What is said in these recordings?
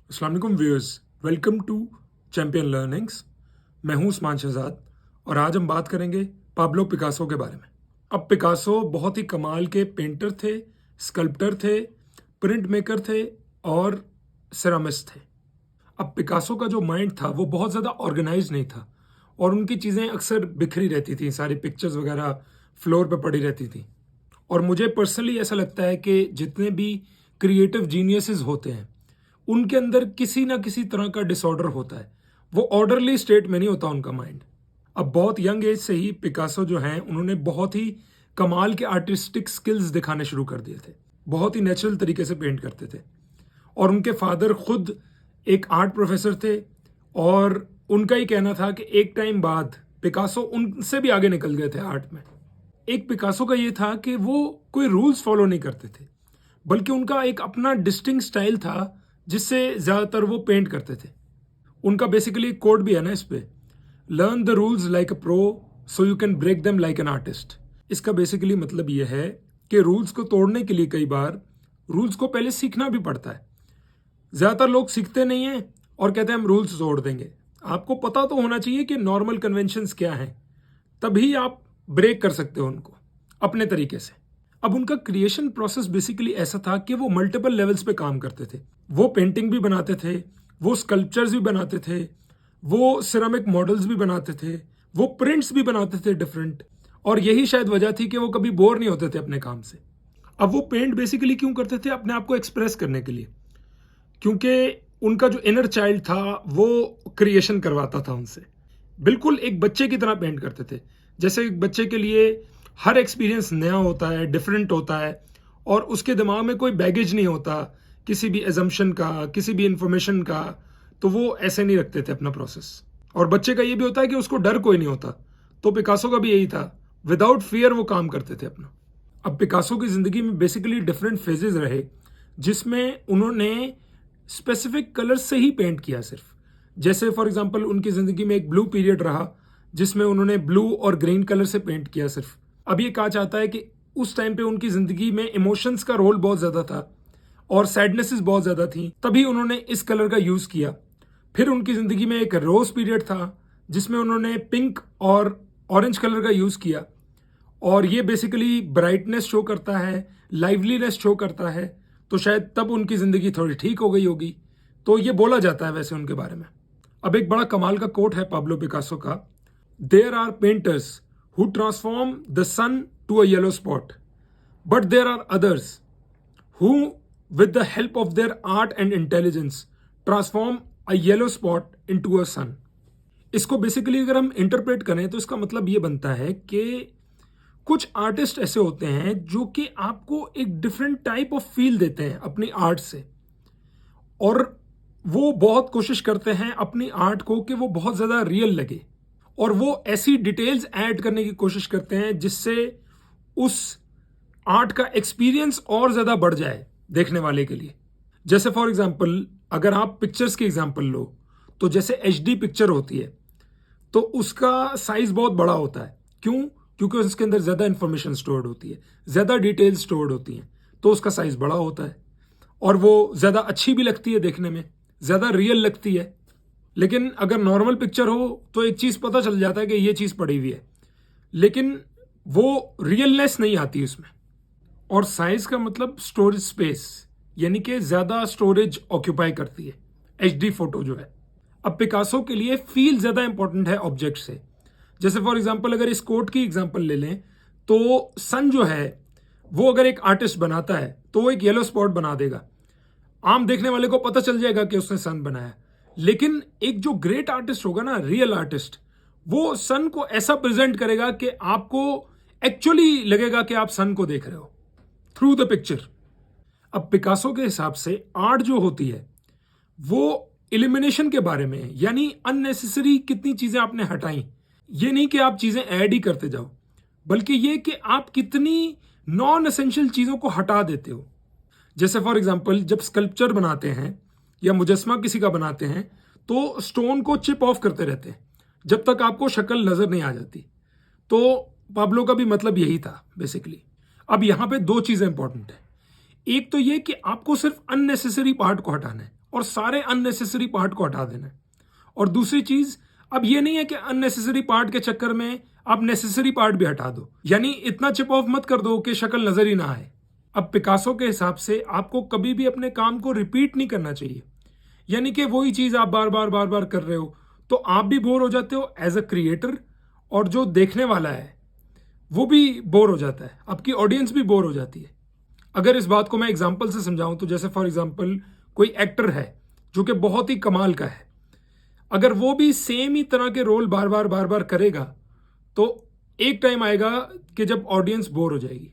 अस्सलाम वालेकुम viewers, welcome to champion learnings. मैं हूं उस्मान शहजाद और आज हम बात करेंगे पाब्लो पिकासो के बारे में। अब पिकासो बहुत ही कमाल के पेंटर थे, स्कल्प्टर थे, प्रिंट मेकर थे और सेरामिस्ट थे। अब पिकासो का जो माइंड था वो बहुत ज़्यादा ऑर्गेनाइज नहीं था और उनकी चीज़ें अक्सर बिखरी रहती थी, सारी पिक्चर्स वगैरह फ्लोर पे पड़ी रहती थी। और मुझे पर्सनली ऐसा लगता है कि जितने भी क्रिएटिव जीनियसेस होते हैं उनके अंदर किसी ना किसी तरह का डिसऑर्डर होता है, वो ऑर्डरली स्टेट में नहीं होता उनका माइंड। अब बहुत यंग एज से ही पिकासो जो हैं उन्होंने बहुत ही कमाल के आर्टिस्टिक स्किल्स दिखाने शुरू कर दिए थे, बहुत ही नेचुरल तरीके से पेंट करते थे। और उनके फादर खुद एक आर्ट प्रोफेसर थे और उनका ही कहना था कि एक टाइम बाद पिकासो उनसे भी आगे निकल गए थे आर्ट में। एक पिकासो का ये था कि वो कोई रूल्स फॉलो नहीं करते थे, बल्कि उनका एक अपना डिस्टिंक्ट स्टाइल था जिससे ज़्यादातर वो पेंट करते थे। उनका बेसिकली कोड भी है ना इस पे, learn the rules like a pro so you can break them like an artist. इसका बेसिकली मतलब ये है कि रूल्स को तोड़ने के लिए कई बार रूल्स को पहले सीखना भी पड़ता है। ज़्यादातर लोग सीखते नहीं हैं और कहते हैं हम रूल्स तोड़ देंगे। आपको पता तो होना चाहिए कि नॉर्मल कन्वेंशंस क्या हैं, तभी आप ब्रेक कर सकते हो उनको अपने तरीके से। अब उनका क्रिएशन प्रोसेस बेसिकली ऐसा था कि वो मल्टीपल लेवल्स पे काम करते थे। वो पेंटिंग भी बनाते थे, वो स्कल्पचर्स भी बनाते थे, वो सिरामिक मॉडल्स भी बनाते थे, वो प्रिंट्स भी बनाते थे डिफरेंट। और यही शायद वजह थी कि वो कभी बोर नहीं होते थे अपने काम से। अब वो पेंट बेसिकली क्यों करते थे? अपने आप को एक्सप्रेस करने के लिए, क्योंकि उनका जो इनर चाइल्ड था वो क्रिएशन करवाता था उनसे। बिल्कुल एक बच्चे की तरह पेंट करते थे। जैसे एक बच्चे के लिए हर एक्सपीरियंस नया होता है, डिफरेंट होता है और उसके दिमाग में कोई बैगेज नहीं होता किसी भी एजम्पशन का, किसी भी इंफॉर्मेशन का। तो वो ऐसे नहीं रखते थे अपना प्रोसेस। और बच्चे का ये भी होता है कि उसको डर कोई नहीं होता। तो पिकासो का भी यही था, विदाउट फियर वो काम करते थे अपना। अब पिकासो की जिंदगी में बेसिकली डिफरेंट फेजेस रहे जिसमें उन्होंने स्पेसिफिक कलर से ही पेंट किया सिर्फ। जैसे फॉर एग्जांपल उनकी जिंदगी में एक ब्लू पीरियड रहा जिसमें उन्होंने ब्लू और ग्रीन कलर से पेंट किया सिर्फ। अब ये कहा जाता है कि उस टाइम पे उनकी जिंदगी में इमोशंस का रोल बहुत ज्यादा था और सैडनेसेस बहुत ज्यादा थी, तभी उन्होंने इस कलर का यूज किया। फिर उनकी जिंदगी में एक रोज पीरियड था जिसमें उन्होंने पिंक और ऑरेंज कलर का यूज किया और ये बेसिकली ब्राइटनेस शो करता है, लाइवलीनेस शो करता है। तो शायद तब उनकी जिंदगी थोड़ी ठीक हो गई होगी। तो ये बोला जाता है वैसे उनके बारे में। अब एक बड़ा कमाल का कोट है पाब्लो पिकासो का, there are painters who transform the sun to a yellow spot, but there are others who with the help of their art and intelligence transform a yellow spot into a sun. इसको basically अगर हम interpret करें तो इसका मतलब ये बनता है कि कुछ आर्टिस्ट ऐसे होते हैं जो कि आपको एक डिफरेंट टाइप ऑफ फील देते हैं अपनी आर्ट से। और वो बहुत कोशिश करते हैं अपनी आर्ट को कि वो बहुत ज़्यादा रियल लगे और वो ऐसी डिटेल्स ऐड करने की कोशिश करते हैं जिससे उस आर्ट का एक्सपीरियंस और ज़्यादा बढ़ जाए देखने वाले के लिए। जैसे फॉर एग्जांपल अगर आप पिक्चर्स की एग्जांपल लो तो जैसे एचडी पिक्चर होती है तो उसका साइज बहुत बड़ा होता है। क्यों? क्योंकि उसके अंदर ज़्यादा इंफॉर्मेशन स्टोर्ड होती है, ज़्यादा डिटेल्स स्टोर्ड होती हैं, तो उसका साइज बड़ा होता है और वो ज़्यादा अच्छी भी लगती है देखने में, ज़्यादा रियल लगती है। लेकिन अगर नॉर्मल पिक्चर हो तो एक चीज़ पता चल जाता है कि ये चीज़ पड़ी हुई है, लेकिन वो रियलनेस नहीं आती उसमें। और साइज का मतलब स्टोरेज स्पेस, यानी कि ज़्यादा स्टोरेज ऑक्यूपाई करती है एचडी फोटो जो है। अब पिकासो के लिए फील ज़्यादा इंपॉर्टेंट है ऑब्जेक्ट से। जैसे फॉर एग्जांपल अगर इस कोट की एग्जांपल ले लें तो सन जो है वो अगर एक आर्टिस्ट बनाता है तो वो एक येलो स्पॉट बना देगा, आम देखने वाले को पता चल जाएगा कि उसने सन बनाया। लेकिन एक जो ग्रेट आर्टिस्ट होगा ना, रियल आर्टिस्ट, वो सन को ऐसा प्रेजेंट करेगा कि आपको एक्चुअली लगेगा कि आप सन को देख रहे हो थ्रू द पिक्चर। अब पिकासो के हिसाब से आर्ट जो होती है वो इलिमिनेशन के बारे में है, यानी अननेसेसरी कितनी चीजें आपने हटाई। ये नहीं कि आप चीजें ऐड ही करते जाओ, बल्कि ये कि आप कितनी नॉन एसेंशियल चीजों को हटा देते हो। जैसे फॉर एग्जांपल जब स्कल्पचर बनाते हैं या मुजस्मा किसी का बनाते हैं तो स्टोन को चिप ऑफ करते रहते हैं जब तक आपको शक्ल नजर नहीं आ जाती। तो पाब्लो का भी मतलब यही था बेसिकली। अब यहाँ पे दो चीजें इंपॉर्टेंट है। एक तो ये कि आपको सिर्फ अननेसेसरी पार्ट को हटाना है और सारे अननेसेसरी पार्ट को हटा देना है। और दूसरी चीज, अब ये नहीं है कि अननेसेसरी पार्ट के चक्कर में आप नेसेसरी पार्ट भी हटा दो, यानी इतना चिप ऑफ मत कर दो कि शक्ल नजर ही ना आए। अब पिकासो के हिसाब से आपको कभी भी अपने काम को रिपीट नहीं करना चाहिए, यानी कि वही चीज आप बार बार कर रहे हो तो आप भी बोर हो जाते हो एज अ क्रिएटर, और जो देखने वाला है वो भी बोर हो जाता है, आपकी ऑडियंस भी बोर हो जाती है। अगर इस बात को मैं एग्जांपल से समझाऊं तो जैसे फॉर एग्जांपल कोई एक्टर है जो कि बहुत ही कमाल का है, अगर वो भी सेम ही तरह के रोल बार बार करेगा तो एक टाइम आएगा कि जब ऑडियंस बोर हो जाएगी।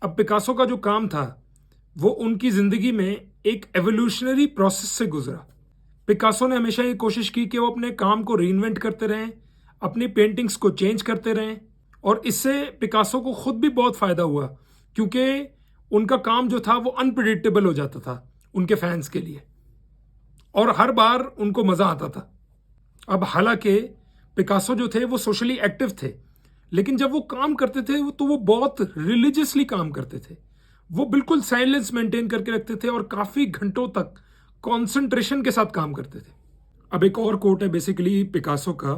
अब पिकासो का जो काम था वो उनकी जिंदगी में एक एवोल्यूशनरी प्रोसेस से गुजरा। पिकासो ने हमेशा ये कोशिश की कि वो अपने काम को रीइन्वेंट करते रहें, अपनी पेंटिंग्स को चेंज करते रहें, और इससे पिकासो को खुद भी बहुत फायदा हुआ क्योंकि उनका काम जो था वो अनप्रिडिक्टेबल हो जाता था उनके फैंस के लिए, और हर बार उनको मजा आता था। अब हालांकि पिकासो जो थे वो सोशली एक्टिव थे, लेकिन जब वो काम करते थे तो वो बहुत रिलीजियसली काम करते थे। वो बिल्कुल साइलेंस मेंटेन करके रखते थे और काफी घंटों तक कंसंट्रेशन के साथ काम करते थे। अब एक और कोट है बेसिकली पिकासो का,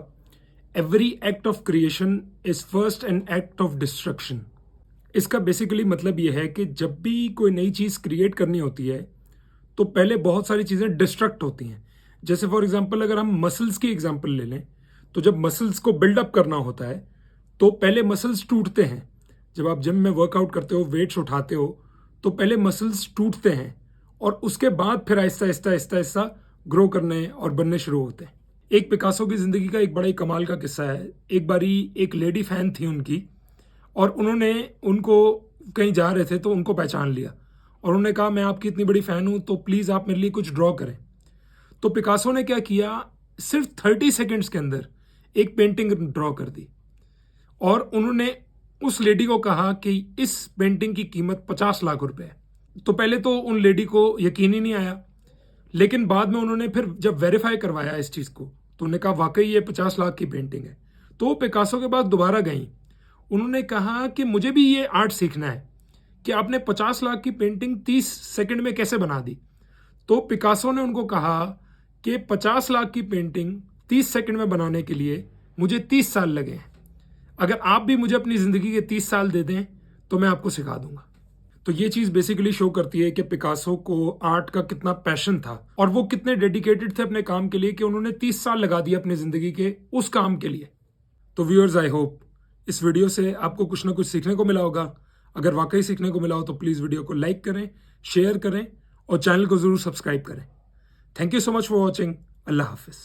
every act of creation is first an act of destruction. इसका बेसिकली मतलब यह है कि जब भी कोई नई चीज क्रिएट करनी होती है तो पहले बहुत सारी चीजें डिस्ट्रक्ट होती हैं। जैसे फॉर एग्जांपल अगर हम मसल्स की एग्जांपल ले लें तो जब मसल्स को बिल्डअप करना होता है तो पहले मसल्स टूटते हैं। जब आप जिम में वर्कआउट करते हो, वेट्स उठाते हो, तो पहले मसल्स टूटते हैं और उसके बाद फिर आहिस्ता आहिस्ता आहिस्ता आहिस्ता ग्रो करने और बनने शुरू होते हैं। एक पिकासो की जिंदगी का एक बड़ा ही कमाल का किस्सा है। एक बारी एक लेडी फैन थी उनकी, और उन्होंने उनको कहीं जा रहे थे तो उनको पहचान लिया और उन्होंने कहा मैं आपकी इतनी बड़ी फैन हूं तो प्लीज आप मेरे लिए कुछ ड्रॉ करें। तो पिकासो ने क्या किया, सिर्फ 30 सेकेंड्स के अंदर एक पेंटिंग ड्रॉ कर दी, और उन्होंने उस लेडी को कहा कि इस पेंटिंग की कीमत 50 लाख रुपए है। तो पहले तो उन लेडी को यकीन ही नहीं आया, लेकिन बाद में उन्होंने फिर जब वेरीफाई करवाया इस चीज को तो उन्होंने कहा वाकई ये 50 लाख की पेंटिंग है। तो वो पिकासो के पास दोबारा गई, उन्होंने कहा कि मुझे भी ये आर्ट सीखना है कि आपने 50 लाख की पेंटिंग 30 सेकंड में कैसे बना दी। तो पिकासो ने उनको कहा कि 50 लाख की पेंटिंग 30 सेकंड में बनाने के लिए मुझे 30 साल लगे हैं। अगर आप भी मुझे अपनी जिंदगी के 30 साल दे दें तो मैं आपको सिखा दूंगा। तो ये चीज बेसिकली शो करती है कि पिकासो को आर्ट का कितना पैशन था और वो कितने डेडिकेटेड थे अपने काम के लिए कि उन्होंने 30 साल लगा दिए अपनी जिंदगी के उस काम के लिए। तो व्यूअर्स, आई होप इस वीडियो से आपको कुछ ना कुछ सीखने को मिला होगा। अगर वाकई सीखने को मिला हो तो प्लीज वीडियो को लाइक करें, शेयर करें और चैनल को जरूर सब्सक्राइब करें। Thank you so much for watching. Allah Hafiz.